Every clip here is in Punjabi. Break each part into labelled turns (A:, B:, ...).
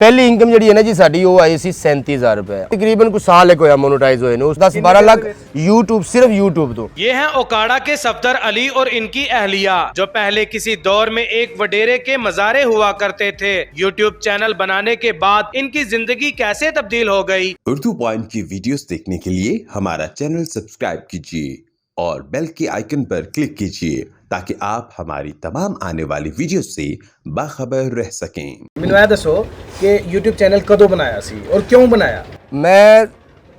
A: पहली इनकम जी है ना जी साड़ी वो आई सी 37,000 रुपए तकरीबन कुछ साल एक होया मोनेटाइज होए ने 10-12 लाख यूट्यूब सिर्फ यूट्यूब तो।
B: ये हैं ओकाड़ा के सफदर अली और इनकी अहलिया जो पहले किसी दौर में एक वडेरे के मजारे हुआ करते थे। यूट्यूब चैनल बनाने के बाद इनकी जिंदगी कैसे तब्दील हो गई।
C: उर्दू पॉइंट की वीडियोस देखने के लिए हमारा चैनल सब्सक्राइब कीजिए और बेल के आइकन पर क्लिक कीजिए ताकि आप हमारी तमाम आने वाली वीडियो से बाखबर रह सकें।
D: ਮੈਨੂੰ ਇਹ ਦੱਸੋ ਕਿ YouTube ਚੈਨਲ ਕਦੋਂ ਬਣਾਇਆ ਸੀ ਔਰ ਕਿਉਂ ਬਣਾਇਆ?
A: मैं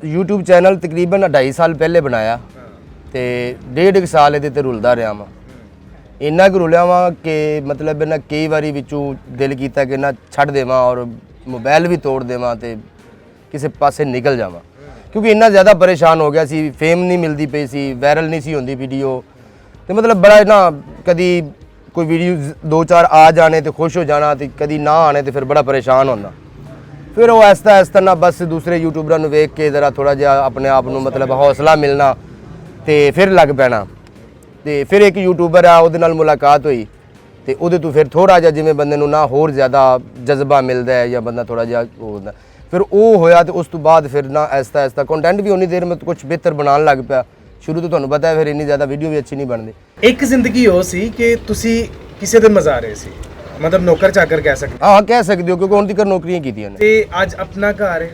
A: YouTube ਚੈਨਲ ਤਕਰੀਬਨ 2.5 ਸਾਲ ਪਹਿਲੇ ਬਣਾਇਆ ਤੇ 1.5 ਸਾਲ ਇਹਦੇ ਤੇ ਰੁਲਦਾ ਰਿਹਾ ਵਾਂ। ਇੰਨਾ ਕੁ ਰੁਲਿਆ ਵਾਂ ਕਿ ਮਤਲਬ ਇਹਨਾਂ ਕਈ ਵਾਰੀ ਵਿੱਚੋਂ ਦਿਲ ਕੀਤਾ ਕਿ ਨਾ ਛੱਡ ਦੇਵਾਂ ਔਰ ਮੋਬਾਈਲ ਵੀ ਤੋੜ ਦੇਵਾਂ ਤੇ ਕਿਸੇ ਪਾਸੇ ਨਿਕਲ ਜਾਵਾਂ ਕਿਉਂਕਿ ਇੰਨਾ ਜ਼ਿਆਦਾ ਪਰੇਸ਼ਾਨ ਹੋ ਗਿਆ ਸੀ। ਫੇਮ ਨਹੀਂ ਮਿਲਦੀ ਪਈ ਸੀ, ਵਾਇਰਲ ਨਹੀਂ ਸੀ ਹੁੰਦੀ ਵੀਡੀਓ ਤੇ ਮਤਲਬ ਬੜਾ ਨਾ ਕਦੀ ਕੋਈ ਵੀਡੀਓ 2-4 ਆ ਜਾਣੇ ਤੇ ਖੁਸ਼ ਹੋ ਜਾਣਾ ਤੇ ਕਦੀ ਨਾ ਆਣੇ ਤੇ ਫਿਰ ਬੜਾ ਪਰੇਸ਼ਾਨ ਹੁੰਦਾ। ਫਿਰ ਉਹ ਐਸਤਾ ਨਾ ਬਸ ਦੂਸਰੇ ਯੂਟਿਊਬਰਾਂ ਨੂੰ ਵੇਖ ਕੇ ਜ਼ਰਾ ਥੋੜਾ ਜਿਹਾ ਆਪਣੇ ਆਪ ਨੂੰ ਮਤਲਬ ਹੌਸਲਾ ਮਿਲਣਾ ਤੇ ਫਿਰ ਲੱਗ ਪੈਣਾ। ਤੇ ਫਿਰ ਇੱਕ ਯੂਟਿਊਬਰ ਆ ਉਹਦੇ ਨਾਲ ਮੁਲਾਕਾਤ ਹੋਈ ਤੇ ਉਹਦੇ ਤੋਂ ਫਿਰ ਥੋੜਾ ਜਿਹਾ ਜਿਵੇਂ ਬੰਦੇ ਨੂੰ ਨਾ ਹੋਰ ਜ਼ਿਆਦਾ ਜਜ਼ਬਾ ਮਿਲਦਾ ਹੈ ਜਾਂ ਬੰਦਾ ਥੋੜਾ ਜਿਹਾ ਹੁੰਦਾ ਫਿਰ ਉਹ ਹੋਇਆ ਤੇ ਉਸ ਤੋਂ ਬਾਅਦ ਫਿਰ ਨਾ ਐਸਤਾ ਕੰਟੈਂਟ ਵੀ ਉਨੀ ਦੇਰ ਮੈਂ ਕੁਝ ਬਿਹਤਰ ਬਣਾਉਣ ਲੱਗ ਪਿਆ। ਸ਼ੁਰੂ ਤੋਂ ਤੁਹਾਨੂੰ ਪਤਾ ਹੈ ਫਿਰ ਇੰਨੀ ਜ਼ਿਆਦਾ ਵੀਡੀਓ ਵੀ ਅੱਛੀ ਨਹੀਂ ਬਣਦੀ।
D: ਇੱਕ ਜ਼ਿੰਦਗੀ ਉਹ ਸੀ ਕਿ ਤੁਸੀਂ ਕਿਸੇ ਦੇ ਮਜ਼ਾਰੇ ਸੀ, ਮਤਲਬ ਨੌਕਰ ਚਾਕਰ ਕਹਿ ਸਕਦੇ
A: ਹਾਂ ਕਹਿ ਸਕਦੇ ਹੋ ਕਿਉਂਕਿ ਹੁਣ ਤੱਕ ਨੌਕਰੀਆਂ ਕੀਤੀਆਂ ਨੇ
D: ਤੇ ਅੱਜ ਆਪਣਾ ਘਰ ਹੈ,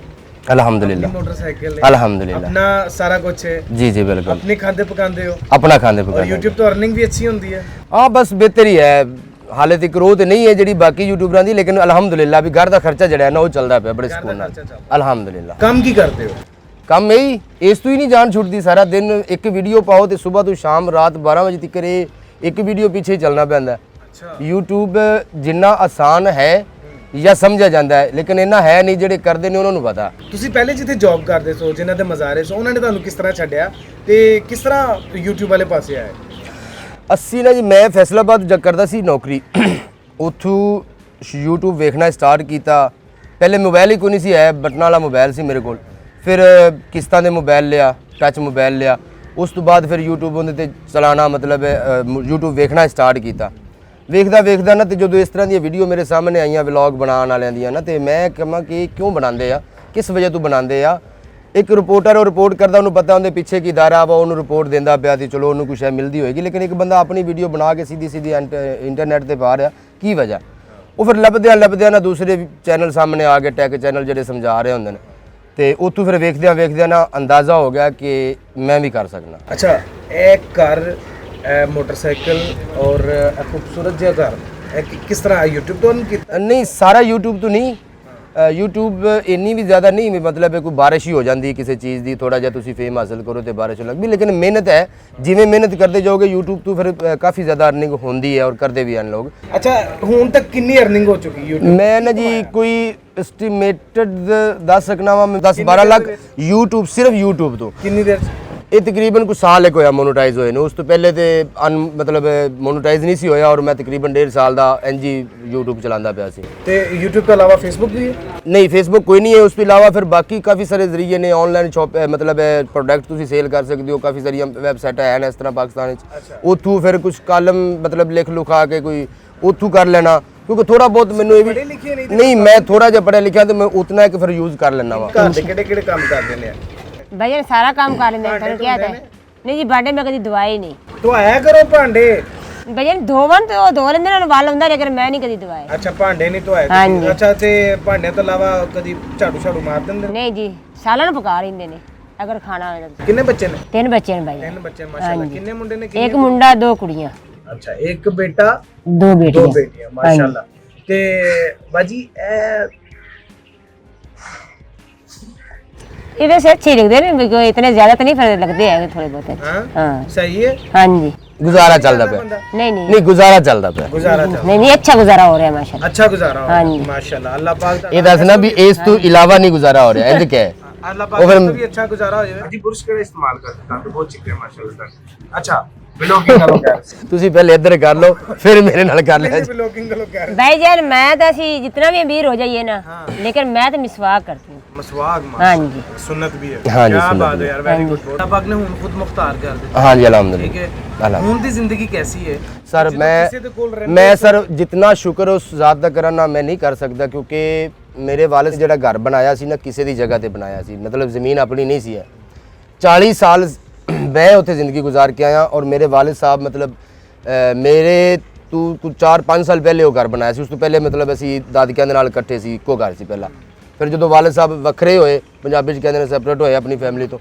A: ਅਲਹਮਦੁਲਿਲਾ
D: ਮੋਟਰਸਾਈਕਲ ਹੈ,
A: ਅਲਹਮਦੁਲਿਲਾ
D: ਆਪਣਾ ਸਾਰਾ ਕੁਝ ਹੈ।
A: जी जी बिल्कुल
D: ਆਪਣੇ ਖਾਂਦੇ ਪਕਾਉਂਦੇ ਹੋ
A: अपना खाने
D: ਔਰ
A: पकाने
D: YouTube ਤੋਂ ਅਰਨਿੰਗ ਵੀ ਅੱਛੀ ਹੁੰਦੀ ਹੈ।
A: हाँ बस बेहतर ही है हाले तक ग्रोथ नहीं है जी बाकी यूट्यूबर की लेकिन अलहमदुलिल्लाह भी घर का खर्चा जड़ा है ना वो चलता पे बड़े सुकून नाल अलहमदुलिल्लाह।
D: ਕੰਮ ਕੀ ਕਰਦੇ ਹੋ?
A: ਕੰਮ यही इस तो ही नहीं जान छुटती सारा दिन एक वीडियो पाओ तो सुबह तो शाम रात 12 बजे तक एक वीडियो पीछे ही चलना पैंदा है। यूट्यूब जिन्ना आसान है या समझा जाता है लेकिन इन्ना है नहीं ਜਿਹੜੇ ਕਰਦੇ ਨੇ ਉਹਨਾਂ ਨੂੰ ਪਤਾ।
D: ਤੁਸੀਂ ਪਹਿਲੇ ਜਿੱਥੇ ਜੌਬ ਕਰਦੇ ਸੋ ਜਿਨ੍ਹਾਂ ਦੇ ਮਜ਼ਾਰੇ ਸੋ ਉਹਨਾਂ ਨੇ ਤੁਹਾਨੂੰ ਕਿਸ ਤਰ੍ਹਾਂ ਛੱਡਿਆ ਤੇ ਕਿਸ ਤਰ੍ਹਾਂ YouTube ਵਾਲੇ ਪਾਸੇ ਆਏ?
A: 80 ਨਾ ਜੀ ਮੈਂ ਫੈਸਲਾਬਾਦ ਜਦ ਕਰਦਾ ਸੀ ਨੌਕਰੀ ਉੱਥੋਂ YouTube ਵੇਖਣਾ ਸਟਾਰਟ ਕੀਤਾ। ਪਹਿਲੇ ਮੋਬਾਈਲ ਹੀ ਕੋਈ ਨਹੀਂ ਸੀ ਹੈ ਬਟਨ ਵਾਲਾ ਮੋਬਾਈਲ ਸੀ ਮੇਰੇ ਕੋਲ। ਫਿਰ ਕਿਸ਼ਤਾਂ ਦੇ ਮੋਬਾਈਲ ਲਿਆ, ਟੱਚ ਮੋਬਾਈਲ ਲਿਆ। ਉਸ ਤੋਂ ਬਾਅਦ ਫਿਰ YouTube ਉਹਦੇ ਤੇ ਚਲਾਣਾ ਮਤਲਬ YouTube ਵੇਖਣਾ ਸਟਾਰਟ ਕੀਤਾ। ਵੇਖਦਾ ਨਾ ਤੇ ਜਦੋਂ ਇਸ ਤਰ੍ਹਾਂ ਦੀਆਂ ਵੀਡੀਓ ਮੇਰੇ ਸਾਹਮਣੇ ਆਈਆਂ ਵਲੌਗ ਬਣਾਉਣ ਵਾਲਿਆਂ ਦੀਆਂ ਨਾ ਤੇ ਮੈਂ ਕਹਾਂ ਕਿ ਕਿਉਂ ਬਣਾਉਂਦੇ ਆ, ਕਿਸ ਵਜ੍ਹਾ ਤੋਂ ਬਣਾਉਂਦੇ ਆ। ਇੱਕ ਰਿਪੋਰਟਰ ਉਹ ਰਿਪੋਰਟ ਕਰਦਾ ਉਹਨੂੰ ਪਤਾ ਉਹਦੇ ਪਿੱਛੇ ਕੀ ਦਾਇਰਾ ਵਾ ਉਹਨੂੰ ਰਿਪੋਰਟ ਦਿੰਦਾ ਪਿਆ ਤੇ ਚਲੋ ਉਹਨੂੰ ਕੁਛ ਮਿਲਦੀ ਹੋਏਗੀ ਲੇਕਿਨ ਇੱਕ ਬੰਦਾ ਆਪਣੀ ਵੀਡੀਓ ਬਣਾ ਕੇ ਸਿੱਧੀ ਇੰਟਰਨੈਟ ਤੇ ਪਾ ਰਿਹਾ ਕੀ ਵਜ੍ਹਾ। ਉਹ ਫਿਰ ਲੱਭਦਿਆਂ ਨਾ ਦੂਸਰੇ ਚੈਨਲ ਸਾਹਮਣੇ ਆ ਗਏ ਟੈਕ ਚੈਨਲ ਜਿਹੜੇ ਸਮਝਾ ਰਹੇ ਹੁੰਦੇ ਨੇ ਤੇ ਉੱਥੋਂ ਫਿਰ ਵੇਖਦਿਆਂ ਨਾ ਅੰਦਾਜ਼ਾ ਹੋ ਗਿਆ ਕਿ ਮੈਂ ਵੀ ਕਰ ਸਕਦਾ।
D: ਅੱਛਾ ਇਹ ਘਰ ਮੋਟਰਸਾਈਕਲ ਔਰ ਖੂਬਸੂਰਤ ਜਿਹਾ ਘਰ ਕਿਸ ਤਰ੍ਹਾਂ YouTube ਤੋਂ ਕੀਤਾ?
A: ਨਹੀਂ ਸਾਰਾ YouTube ਤੋਂ ਨਹੀਂ YouTube ਇੰਨੀ ਵੀ ਜ਼ਿਆਦਾ ਨਹੀਂ ਮਤਲਬ ਕੋਈ ਬਾਰਿਸ਼ ਹੀ ਹੋ ਜਾਂਦੀ ਕਿਸੇ ਚੀਜ਼ ਦੀ ਥੋੜਾ ਜਿਹਾ ਤੁਸੀਂ ਫੇਮ ਹਾਸਲ ਕਰੋ ਤੇ ਬਾਰਿਸ਼ ਲੱਗ ਵੀ ਲੇਕਿਨ ਮਿਹਨਤ ਹੈ ਜਿਵੇਂ ਮਿਹਨਤ ਕਰਦੇ ਜਾਓਗੇ YouTube ਤੋਂ ਫਿਰ ਕਾਫੀ ਜ਼ਿਆਦਾ ਅਰਨਿੰਗ ਹੁੰਦੀ ਹੈ ਔਰ ਕਰਦੇ ਵੀ ਹਨ ਲੋਕ।
D: ਅੱਛਾ ਹੁਣ ਤੱਕ ਕਿੰਨੀ ਅਰਨਿੰਗ ਹੋ ਚੁੱਕੀ YouTube?
A: ਮੈਂ ਨਾ ਜੀ ਕੋਈ ਐਸਟੀਮੇਟਡ ਦੱਸ ਸਕਣਾ ਵਾ 10-12 ਲੱਖ YouTube ਸਿਰਫ YouTube ਤੋਂ।
D: ਕਿੰਨੀ ਦੇਰ?
A: ਇਹ ਤਕਰੀਬਨ ਕੁਝ ਸਾਲ ਇੱਕ ਹੋਇਆ ਮੋਨੇਟਾਈਜ਼ ਹੋਏ ਨੇ। ਉਸ ਤੋਂ ਪਹਿਲੇ ਤੇ ਮਤਲਬ ਮੋਨੇਟਾਈਜ਼ ਨਹੀਂ ਸੀ ਹੋਇਆ ਔਰ ਮੈਂ ਤਕਰੀਬਨ 1.5 ਸਾਲ ਦਾ ਇੰਜੀ YouTube ਚਲਾਉਂਦਾ ਪਿਆ ਸੀ।
D: ਤੇ YouTube ਤੋਂ ਇਲਾਵਾ Facebook ਵੀ ਹੈ?
A: ਨਹੀਂ Facebook ਕੋਈ ਨਹੀਂ ਹੈ। ਉਸ ਤੋਂ ਇਲਾਵਾ ਫਿਰ ਬਾਕੀ ਕਾਫੀ ਸਾਰੇ ਜ਼ਰੀਏ ਨੇ ਆਨਲਾਈਨ ਸ਼ਾਪ ਮਤਲਬ ਪ੍ਰੋਡਕਟ ਤੁਸੀਂ ਸੇਲ ਕਰ ਸਕਦੇ ਹੋ। ਕਾਫੀ ਸਾਰੀਆਂ ਵੈਬਸਾਈਟਾਂ ਹਨ ਇਸ ਤਰ੍ਹਾਂ ਪਾਕਿਸਤਾਨ ਵਿੱਚ। ਉੱਥੋਂ ਫਿਰ ਕੁਝ ਕਾਲਮ ਮਤਲਬ ਲਿਖ ਲੁਖਾ ਕੇ ਕੋਈ ਉੱਥੋਂ ਕਰ ਲੈਣਾ ਕਿਉਂਕਿ ਥੋੜਾ ਬਹੁਤ ਮੈਨੂੰ ਇਹ ਵੀ ਨਹੀਂ ਮੈਂ ਥੋੜਾ ਜਿਹਾ ਪੜ੍ਹਿਆ ਲਿਖਿਆ ਤੇ ਮੈਂ ਉਤਨਾ ਇੱਕ ਫਿਰ ਯੂਜ਼ ਕਰ ਲੈਣਾ ਵਾ।
D: ਘਰ ਦੇ ਕਿਹੜੇ ਕੰਮ ਕਰਦੇ ਨੇ?
E: भैया सारा काम कर लेंगे पर क्या था नहीं जी बाडे में कभी दवाई नहीं
D: तो आया करो भांडे
E: भैया धोवन तो धो लेंदे ना वाल हुंदा लेकिन मैं नहीं कदी दवाई।
D: अच्छा भांडे नहीं धोए
E: ਹਾਂਜੀ।
D: अच्छा ते भांडे तो इलावा कदी झाड़ू मार दिंदे?
E: नहीं जी सालन पका लेंदे ने अगर खाना होए तो।
D: कितने बच्चे ने?
E: 3 बच्चे ने भैया।
D: 3 बच्चे माशाल्लाह।
E: ਹਾਂਜੀ।
D: कितने मुंडे ने?
E: एक मुंडा 2 कुड़ियां।
D: अच्छा एक बेटा
E: 2
D: दो
E: बेटियां।
D: बेटियां माशाल्लाह। ते बाजी
E: ये वैसे अच्छे लगते हैं कोई इतने ज्यादा तो नहीं फिर लगते हैं थोड़े बहुत।
D: हां
E: हां
D: सही है।
E: हाँ जी
A: ਗੁਜ਼ਾਰਾ ਚੱਲਦਾ ਪਿਆ।
E: नहीं नहीं
A: ਨਹੀਂ ਗੁਜ਼ਾਰਾ ਚੱਲਦਾ ਪਿਆ।
D: गुजारा चल
E: नहीं नहीं अच्छा गुजारा हो रहा है माशाल्लाह।
D: अच्छा गुजारा हो
E: हाँ
D: रहा है
E: जी।
D: माशाल्लाह। अल्लाह पाक
A: ਇਹ ਦੱਸਣਾ ਵੀ ਇਸ ਤੋਂ ਇਲਾਵਾ ਨਹੀਂ ਗੁਜ਼ਾਰਾ ਹੋ ਰਿਹਾ ਇੰਜ ਕਹਿ।
D: अल्लाह
A: वो फिर-
D: पाक का भी अच्छा गुजारा हो जाए जी। बुरुश का इस्तेमाल करते हैं तो बहुत चिकने माशाल्लाह। अच्छा ब्लॉगिंग करो क्या?
A: ਤੁਸੀਂ ਪਹਿਲੇ ਇੱਧਰ ਕਰ ਲਓ ਫਿਰ ਮੇਰੇ ਨਾਲ ਕਰ ਲਿਆ ਜੀ।
D: ब्लॉगिंग करो क्या?
E: भाई जान मैं तो ऐसी जितना भी अमीर हो जाइए ना लेकिन मैं तो मिसवाक करती हूँ।
D: मसवाक
E: हाँ जी
D: सुन्नत भी है।
A: हाँ जी,
D: क्या
A: सुन्नत
D: बात
A: भी
D: है यार, वेरी गुड। अल्लाह पाक ने हुन खुद मुख्तार कर दिया।
A: हाँ जी
D: ठीक
A: अल्हम्दुलिल्लाह।
D: है हुन दी जिंदगी कैसी है?
A: सर
D: किसी दे कोल रहने
A: मैं सर जितना शुक्र उस ज़ात का करना मैं नहीं कर सकता क्योंकि ਮੇਰੇ ਵਾਲਿਦ ਜਿਹੜਾ ਘਰ ਬਣਾਇਆ ਸੀ ਨਾ ਕਿਸੇ ਦੀ ਜਗ੍ਹਾ ਤੇ ਬਣਾਇਆ ਸੀ, ਮਤਲਬ ਜ਼ਮੀਨ ਆਪਣੀ ਨਹੀਂ ਸੀ ਹੈ। 40 ਸਾਲ ਮੈਂ ਉੱਥੇ ਜ਼ਿੰਦਗੀ ਗੁਜ਼ਾਰ ਕੇ ਆਇਆ ਔਰ ਮੇਰੇ ਵਾਲਿਦ ਸਾਹਿਬ ਮਤਲਬ ਮੇਰੇ ਤੋਂ ਕੁਝ 4-5 ਸਾਲ ਪਹਿਲੇ ਉਹ ਘਰ ਬਣਾਇਆ ਸੀ। ਉਸ ਤੋਂ ਪਹਿਲੇ ਮਤਲਬ ਅਸੀਂ ਦਾਦਕਿਆਂ ਦੇ ਨਾਲ ਇਕੱਠੇ ਸੀ, ਇੱਕੋ ਘਰ ਸੀ ਪਹਿਲਾਂ। ਫਿਰ ਜਦੋਂ ਵਾਲਿਦ ਸਾਹਿਬ ਵੱਖਰੇ ਹੋਏ, ਪੰਜਾਬੀ 'ਚ ਕਹਿੰਦੇ ਨੇ ਸੈਪਰੇਟ ਹੋਏ ਆਪਣੀ ਫੈਮਿਲੀ ਤੋਂ,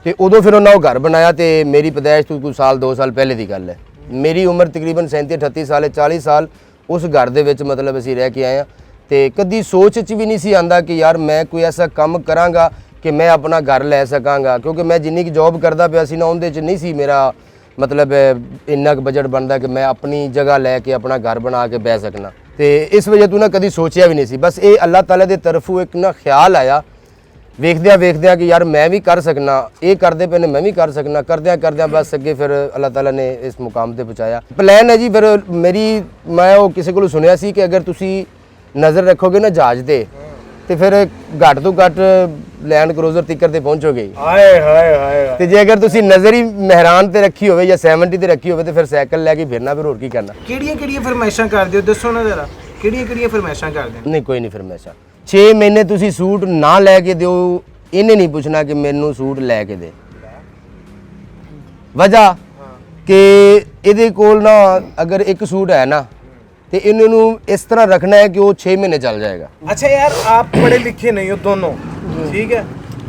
A: ਤੇ ਉਦੋਂ ਫਿਰ ਉਹਨਾਂ ਉਹ ਘਰ ਬਣਾਇਆ। ਤੇ ਮੇਰੀ ਪੈਦਾਇਸ਼ ਤੋਂ ਕੁਝ ਸਾਲ 2 ਸਾਲ ਪਹਿਲੇ ਦੀ ਗੱਲ ਹੈ। ਮੇਰੀ ਉਮਰ ਤਕਰੀਬਨ 37-38 ਸਾਲ ਹੈ। 40 ਸਾਲ ਉਸ ਘਰ ਦੇ ਵਿੱਚ ਮਤਲਬ ਅਸੀਂ ਰਹਿ ਕੇ ਆਏ ਹਾਂ। ਤੇ ਕਦੀ ਸੋਚ 'ਚ ਵੀ ਨਹੀਂ ਸੀ ਆਂਦਾ ਕਿ ਯਾਰ ਮੈਂ ਕੋਈ ਐਸਾ ਕੰਮ ਕਰਾਂਗਾ ਕਿ ਮੈਂ ਆਪਣਾ ਘਰ ਲੈ ਸਕਾਂਗਾ, ਕਿਉਂਕਿ ਮੈਂ ਜਿੰਨੀ ਕਿ ਜੌਬ ਕਰਦਾ ਪਿਆ ਸੀ ਨਾ ਉਹਦੇ 'ਚ ਨਹੀਂ ਸੀ ਮੇਰਾ ਮਤਲਬ ਇੰਨਾ ਕੁ ਬਜਟ ਬਣਦਾ ਕਿ ਮੈਂ ਆਪਣੀ ਜਗ੍ਹਾ ਲੈ ਕੇ ਆਪਣਾ ਘਰ ਬਣਾ ਕੇ ਬਹਿ ਸਕਣਾ। ਤੇ ਇਸ ਵਜ੍ਹਾ ਤੋਂ ਨਾ ਕਦੀ ਸੋਚਿਆ ਵੀ ਨਹੀਂ ਸੀ। ਬਸ ਇਹ ਅੱਲਾਹ ਤਾਲਾ ਦੇ ਤਰਫੋਂ ਇੱਕ ਨਾ ਖਿਆਲ ਆਇਆ ਵੇਖਦਿਆਂ ਕਿ ਯਾਰ ਮੈਂ ਵੀ ਕਰ ਸਕਣਾ, ਇਹ ਕਰਦੇ ਪਏ ਨੇ ਮੈਂ ਵੀ ਕਰ ਸਕਣਾ। ਕਰਦਿਆਂ ਬਸ ਅੱਗੇ ਫਿਰ ਅੱਲਾਹ ਤਾਲਾ ਨੇ ਇਸ ਮੁਕਾਮ ਤੇ ਪਹੁੰਚਾਇਆ। ਪਲਾਨ ਹੈ ਜੀ ਫਿਰ ਮੈਂ ਉਹ ਕਿਸੇ ਕੋਲੋਂ ਸੁਣਿਆ ਸੀ ਕਿ ਅਗਰ ਤੁਸੀਂ ਨਜ਼ਰ ਰੱਖੋਗੇ ਨਾ ਜਹਾਜ਼ ਤੇ ਫਿਰ ਘੱਟ ਤੋਂ ਘੱਟ ਲੈਂਡ ਕਰੂਜ਼ਰ ਤੀਕਰ ਤੇ ਪਹੁੰਚੋਗੇ।
D: ਹਾਏ ਹਾਏ ਹਾਏ।
A: ਤੇ ਜੇ ਅਗਰ ਤੁਸੀਂ ਨਜ਼ਰ ਹੀ ਮਹਿਰਾਨ ਤੇ ਰੱਖੀ ਹੋਵੇ ਜਾਂ 70 ਤੇ ਰੱਖੀ ਹੋਵੇ ਤੇ ਫਿਰ ਸਾਈਕਲ ਲੈ ਕੇ ਫਿਰਨਾ, ਫਿਰ ਹੋਰ ਕੀ ਕਰਨਾ।
D: ਕਿਹੜੀਆਂ ਫਰਮਾਇਸ਼ਾਂ ਕਰਦੇ ਹੋ ਦੱਸੋ ਨਾ ਜ਼ਰਾ, ਕਿਹੜੀਆਂ ਫਰਮਾਇਸ਼ਾਂ ਕਰਦੇ ਹੋ?
A: ਨਹੀਂ ਕੋਈ ਨਹੀਂ ਫਰਮਾਇਸ਼ਾਂ। 6 ਮਹੀਨੇ ਤੁਸੀਂ ਸੂਟ ਨਾ ਲੈ ਕੇ ਦਿਓ, ਇਹਨੇ ਨਹੀਂ ਪੁੱਛਣਾ ਕਿ ਮੈਨੂੰ ਸੂਟ ਲੈ ਕੇ ਦੇ। ਵਜ੍ਹਾ ਕਿ ਇਹਦੇ ਕੋਲ ਨਾ ਅਗਰ ਇੱਕ ਸੂਟ ਹੈ ਨਾ ਤੇ ਇਹਨਾਂ ਨੂੰ ਇਸ ਤਰ੍ਹਾਂ ਰੱਖਣਾ ਹੈ ਕਿ ਉਹ 6 ਮਹੀਨੇ ਚੱਲ ਜਾएगा।
D: अच्छा यार, आप पढ़े लिखे नहीं हो दोनों, ठीक है,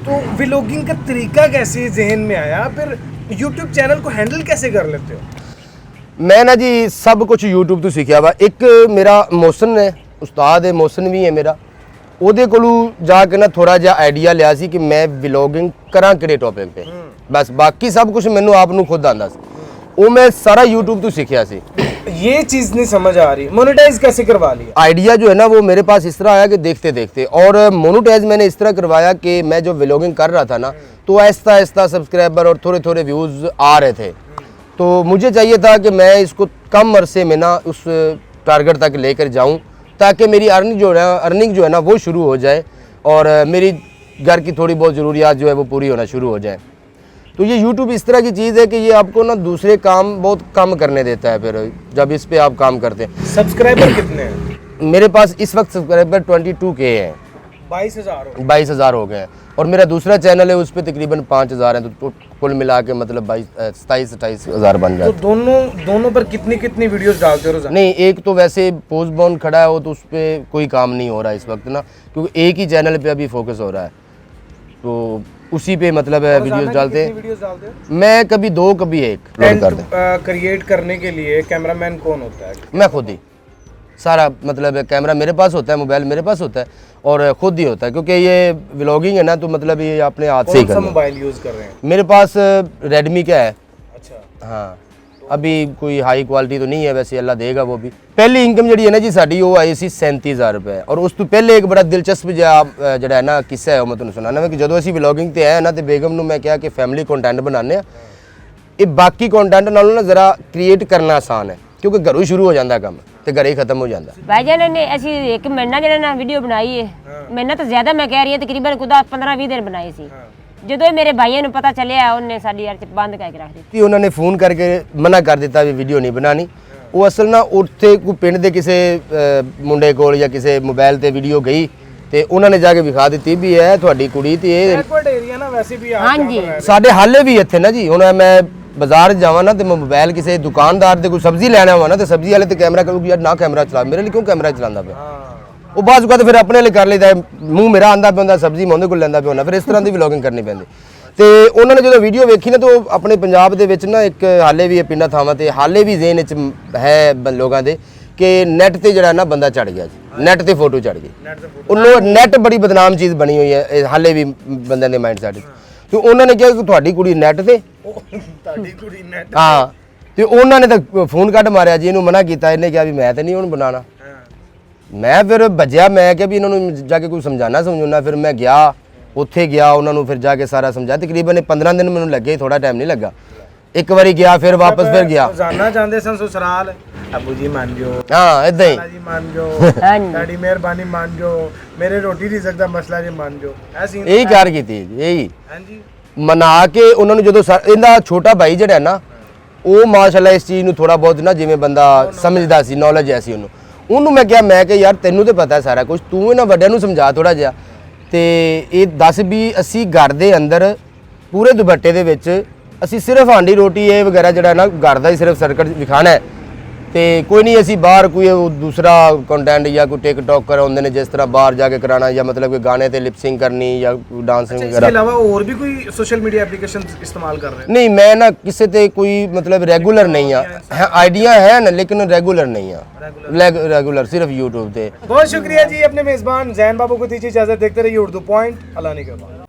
D: तो व्लॉगिंग का तरीका कैसे जहन में आया, फिर YouTube चैनल को हैंडल कैसे कर लेते हो?
A: मैं ना जी सब कुछ YouTube ਤੋਂ ਸਿੱਖਿਆ ਵਾ। ਇੱਕ ਮੇਰਾ ਮੋਹਸਨ ਹੈ, ਉਸਤਾਦ ਹੈ, ਮੋਹਸਨ ਵੀ ਹੈ ਮੇਰਾ। ਉਹਦੇ ਕੋਲੋਂ ਜਾ ਕੇ ਨਾ ਥੋੜਾ ਜਿਹਾ ਆਈਡੀਆ ਲਿਆ ਸੀ ਕਿ ਮੈਂ ਵਲੌਗਿੰਗ ਕਰਾਂ ਕਿਹੜੇ ਟੌਪਿਕ ਤੇ। ਬਸ ਬਾਕੀ ਸਭ ਕੁਝ ਮੈਨੂੰ ਆਪ ਨੂੰ ਖੁਦ ਆਂਦਾ ਸੀ, ਉਹ ਮੈਂ ਸਾਰਾ YouTube ਤੋਂ ਸਿੱਖਿਆ ਸੀ।
D: ये चीज नहीं समझ आ रही, मोनेटाइज कैसे करवा लिया?
A: आइडिया जो है ना वो मेरे पास इस तरह आया कि देखते देखते, और मोनेटाइज मैंने इस तरह करवाया कि मैं जो व्लॉगिंग कर रहा था ना तो आहिस्ता आहिस्ता सब्सक्राइबर और थोड़े थोड़े व्यूज़ आ रहे थे। तो मुझे चाहिए था कि मैं इसको कम अरसे में ना उस टारगेट तक लेकर जाऊं ताकि मेरी अर्निंग जो है ना वो शुरू हो जाए और मेरी घर की थोड़ी बहुत ज़रूरियात जो है वो पूरी होना शुरू हो जाए। तो ये YouTube इस तरह की चीज़ है कि ये आपको ना दूसरे काम बहुत कम करने देता है फिर जब इस पे आप काम करते हैं।
D: सब्सक्राइबर कितने हैं?
A: मेरे पास इस वक्त सब्सक्राइबर 22K हैं। 22,000 हो गए हैं। और मेरा दूसरा चैनल है उस पर तकरीबन 5,000 हैं। तो कुल मिला के मतलब 27-28,000 बन जाते।
D: तो दोनों पर कितनी वीडियोस डालते हो रोजाना?
A: नहीं, एक तो वैसे पोस्टबोन खड़ा है वो, तो उस पर कोई काम नहीं हो रहा है इस वक्त ना, क्योंकि एक ही चैनल पे अभी फोकस हो रहा है। तो उसी पे मतलब वीडियोस डालते हैं। मैं कभी 2 कभी 1 करते हैं।
D: क्रिएट करने के लिए कैमरामैन कौन होता है?
A: मैं खुद ही सारा, मतलब कैमरा मेरे पास होता है, मोबाइल मेरे पास होता है और खुद ही होता है, क्योंकि ये व्लॉगिंग है ना तो मतलब ये अपने हाथ से ही करना है।
D: मोबाइल यूज कर रहे हैं?
A: मेरे पास रेडमी का है।
D: अच्छा।
A: हाँ, अभी कोई हाई क्वालिटी तो नहीं है, वैसे अल्लाह देगा वो भी। पहली इनकम जी है ना जी साड़ी वो आई सी 37,000 रुपए। और उस तो पहले एक बड़ा दिलचस्प ਜਿਹੜਾ ਹੈ ਨਾ ਕਿੱਸਾ ਹੈ ਉਹ ਮੈਂ ਤੁਹਾਨੂੰ ਸੁਣਾਉਣਾ ਕਿ ਜਦੋਂ ਅਸੀਂ ਵਲੌਗਿੰਗ ਤੇ ਆਏ ਨਾ ਤੇ ਬੇਗਮ ਨੂੰ ਮੈਂ ਕਿਹਾ ਕਿ ਫੈਮਿਲੀ ਕੰਟੈਂਟ ਬਣਾਉਂਦੇ ਆ, ਇਹ ਬਾਕੀ ਕੰਟੈਂਟ ਨਾਲੋਂ ਨਾ ਜ਼ਰਾ ਕ੍ਰੀਏਟ ਕਰਨਾ ਆਸਾਨ ਹੈ, ਕਿਉਂਕਿ ਘਰੋਂ ਹੀ ਸ਼ੁਰੂ ਹੋ ਜਾਂਦਾ ਕੰਮ ਤੇ ਘਰੇ ਹੀ ਖਤਮ ਹੋ ਜਾਂਦਾ।
E: ਭਾਈਜਾਨ ਨੇ ਅਸੀਂ ਇੱਕ ਮਹੀਨਾ ਜਿਹੜਾ ਨਾ ਵੀਡੀਓ ਬਣਾਈ ਹੈ, ਮਹੀਨਾ ਤਾਂ ਜ਼ਿਆਦਾ ਮੈਂ ਕਹਿ ਰਹੀ ਹਾਂ, ਤਕਰੀਬਨ ਕੁਦਾ 15-20 ਦਿਨ ਬਣਾਈ ਸੀ। ਜਦੋਂ ਮੇਰੇ ਭਾਈਆਂ ਨੂੰ ਪਤਾ ਚੱਲਿਆ ਉਹਨੇ ਸਾਡੀ ਯਾਰ ਬੰਦ ਕਰਕੇ ਰੱਖ ਦਿੱਤੀ।
A: ਉਹਨਾਂ ਨੇ ਫੋਨ ਕਰਕੇ ਮਨਾ ਕਰ ਦਿੱਤਾ ਵੀ ਵੀਡੀਓ ਨਹੀਂ ਬਣਾਣੀ। ਉਹ ਅਸਲ ਨਾ ਉੱਥੇ ਕੋਈ ਪਿੰਡ ਦੇ ਕਿਸੇ ਮੁੰਡੇ ਕੋਲ ਜਾਂ ਕਿਸੇ ਮੋਬਾਈਲ ਤੇ ਵੀਡੀਓ ਗਈ ਤੇ ਉਹਨਾਂ ਨੇ ਜਾ ਕੇ ਵਿਖਾ ਦਿੱਤੀ ਵੀ ਇਹ ਤੁਹਾਡੀ ਕੁੜੀ ਤੇ ਇਹ
D: बैकवर्ड एरिया ना वैसे भी आप
E: ਹਾਂਜੀ
A: ਸਾਡੇ ਹਾਲੇ ਵੀ ਇੱਥੇ ਨਾ ਜੀ। ਹੁਣ ਮੈਂ ਬਾਜ਼ਾਰ ਜਾਵਾਂ ਨਾ ਤੇ ਮੈਂ ਮੋਬਾਈਲ ਕਿਸੇ ਦੁਕਾਨਦਾਰ ਦੇ ਕੋਈ ਸਬਜ਼ੀ ਲੈਣਾ ਹੋਵਾ ਨਾ ਤੇ ਸਬਜ਼ੀ ਵਾਲੇ ਤੇ ਕੈਮਰਾ ਕਹੂਗੀ ਯਾਰ ਨਾ ਕੈਮਰਾ ਚਲਾ, ਮੇਰੇ ਲਈ ਕਿਉਂ ਕੈਮਰਾ ਚਲਾਉਂਦਾ ਪਿਆ। ਉਹ ਬਾਅਦ ਵਿੱਚ ਫਿਰ ਆਪਣੇ ਲਈ ਕਰ ਲਈਦਾ, ਮੂੰਹ ਮੇਰਾ ਆਂਦਾ ਪਿਆ ਹੁੰਦਾ, ਸਬਜ਼ੀ ਮੈਂ ਉਹਦੇ ਕੋਲ ਲੈਂਦਾ ਪਿਆ ਹੁੰਦਾ, ਫਿਰ ਇਸ ਤਰ੍ਹਾਂ ਦੀ ਵਲੌਗਿੰਗ ਕਰਨੀ ਪੈਂਦੀ। ਤੇ ਉਹਨਾਂ ਨੇ ਜਦੋਂ ਵੀਡੀਓ ਵੇਖੀ ਨਾ ਤਾਂ ਆਪਣੇ ਪੰਜਾਬ ਦੇ ਵਿੱਚ ਨਾ ਇੱਕ ਹਾਲੇ ਵੀ ਇਹ ਪਿੰਡਾਂ ਥਾਵਾਂ ਤੇ ਹਾਲੇ ਵੀ ਜ਼ੇਨ ਵਿੱਚ ਹੈ ਲੋਕਾਂ ਦੇ ਕਿ ਨੈਟ ਤੇ ਜਿਹੜਾ ਨਾ ਬੰਦਾ ਚੜ ਗਿਆ ਜੀ, ਨੈਟ ਤੇ ਫੋਟੋ ਚੜ ਗਈ। ਉਹਨੂੰ ਨੈਟ ਬੜੀ ਬਦਨਾਮ ਚੀਜ਼ ਬਣੀ ਹੋਈ ਹੈ ਇਹ ਹਾਲੇ ਵੀ ਬੰਦਿਆਂ ਦੇ ਮਾਈਂਡ ਸੈਟ 'ਚ। ਤੇ ਉਹਨਾਂ ਨੇ ਕਿਹਾ ਕਿ ਤੁਹਾਡੀ ਕੁੜੀ ਨੈਟ ਤੇ, ਹਾਂ, ਤੇ ਉਹਨਾਂ ਨੇ ਤਾਂ ਫੋਨ ਕੱਢ ਮਾਰਿਆ ਜੀ, ਇਹਨੂੰ ਮਨਾ ਕੀਤਾ। ਇਹਨੇ ਕਿਹਾ ਵੀ ਮੈਂ ਤੇ ਨਹੀਂ ਉਹਨੂੰ ਬਣਾਉਣਾ। ਮੈਂ ਫਿਰ ਭੱਜਿਆ, ਮੈਂ ਕਿਹਾ ਵੀ ਇਹਨਾਂ ਨੂੰ ਜਾ ਕੇ ਕੋਈ ਸਮਝਾਉਣਾ। ਫਿਰ ਮੈਂ ਗਿਆ, ਉੱਥੇ ਗਿਆ, ਉਹਨਾਂ ਨੂੰ ਫਿਰ ਜਾ ਕੇ ਸਾਰਾ ਸਮਝਾਇਆ। ਤਕਰੀਬਨ 15 ਦਿਨ ਮੈਨੂੰ ਲੱਗੇ, ਥੋੜਾ ਟਾਈਮ ਨਹੀਂ ਲੱਗਾ। ਇੱਕ ਵਾਰੀ ਗਿਆ ਫਿਰ ਵਾਪਸ ਫਿਰ ਗਿਆ।
D: ਜਾਣਾ ਚਾਹੁੰਦੇ ਸਨ ਸਸੁਰਾਲ, ਅੱਬੂ ਜੀ ਮੰਨ ਜੋ,
A: ਹਾਂ ਇਦਾਂ ਹੀ
D: ਜੀ ਮੰਨ ਜੋ,
E: ਹਾਂਜੀ
D: ਤੁਹਾਡੀ ਮਿਹਰਬਾਨੀ ਮੰਨ ਜੋ, ਮੇਰੇ ਰੋਟੀ ਰਿਜ਼ਕ ਦਾ ਮਸਲਾ ਜੇ ਮੰਨ ਜੋ। ਐਸੀ
A: ਇਹੀ ਕਾਰ ਕੀਤੀ ਜੀ, ਇਹੀ
D: ਹਾਂਜੀ
A: ਮਨਾ ਕੇ ਉਹਨਾਂ ਨੂੰ। ਜਦੋਂ ਇਹਦਾ ਛੋਟਾ ਭਾਈ ਜਿਹੜਾ ਨਾ ਉਹ ਮਾਸ਼ਾਅੱਲਾ ਇਸ ਚੀਜ਼ ਨੂੰ ਥੋੜਾ ਬਹੁਤ ਨਾ ਜਿਵੇਂ ਬੰਦਾ ਸਮਝਦਾ ਸੀ, ਨੌਲੇਜ ਐ ਸੀ ਉਹਨੂੰ, ਉਹਨੂੰ ਮੈਂ ਕਿਹਾ ਯਾਰ ਤੈਨੂੰ ਤੇ ਪਤਾ ਸਾਰਾ ਕੁਝ, ਤੂੰ ਇਹਨਾਂ ਵੱਡਿਆਂ ਨੂੰ ਸਮਝਾ ਥੋੜਾ ਜਿਹਾ। ਤੇ ਇਹ ਦੱਸ ਵੀ ਅਸੀਂ ਘਰ ਦੇ ਅੰਦਰ ਪੂਰੇ ਦੁਪੱਟੇ ਦੇ ਵਿੱਚ ਅਸੀਂ ਸਿਰਫ ਹਾਂਡੀ ਰੋਟੀ ਇਹ ਵਗੈਰਾ ਜਿਹੜਾ ਨਾ ਘਰ ਦਾ ਹੀ ਸਿਰਫ ਸਰਕਟ ਵਿਖਾਣਾ ਹੈ, ਤੇ ਕੋਈ ਨਹੀਂ ਅਸੀਂ ਬਾਹਰ ਕੋਈ ਦੂਸਰਾ ਕੰਟੈਂਟ ਜਾਂ ਕੋਈ ਟਿਕਟੌਕਰ ਹੁੰਦੇ ਨੇ ਜਿਸ ਤਰ੍ਹਾਂ ਬਾਹਰ ਜਾ ਕੇ ਕਰਾਣਾ, ਜਾਂ मतलब कि गाने ਤੇ ਲਿਪਸਿੰਗ ਕਰਨੀ ਜਾਂ डांसिंग
D: इसके
A: वगैरह।
D: अलावा और भी कोई सोशल मीडिया एप्लीकेशन इस्तेमाल कर रहे हैं?
A: नहीं मैं ना किसी ते कोई मतलब रेगुलर नहीं है, आइडिया है ना लेकिन रेगुलर नहीं है, रेगुलर सिर्फ यूट्यूब पे।
D: बहुत शुक्रिया जी, अपने मेजबान जैन बाबू को दीजिए इजाजत, देखते रहिए उर्दू पॉइंट। अल्लाह ने के बाद।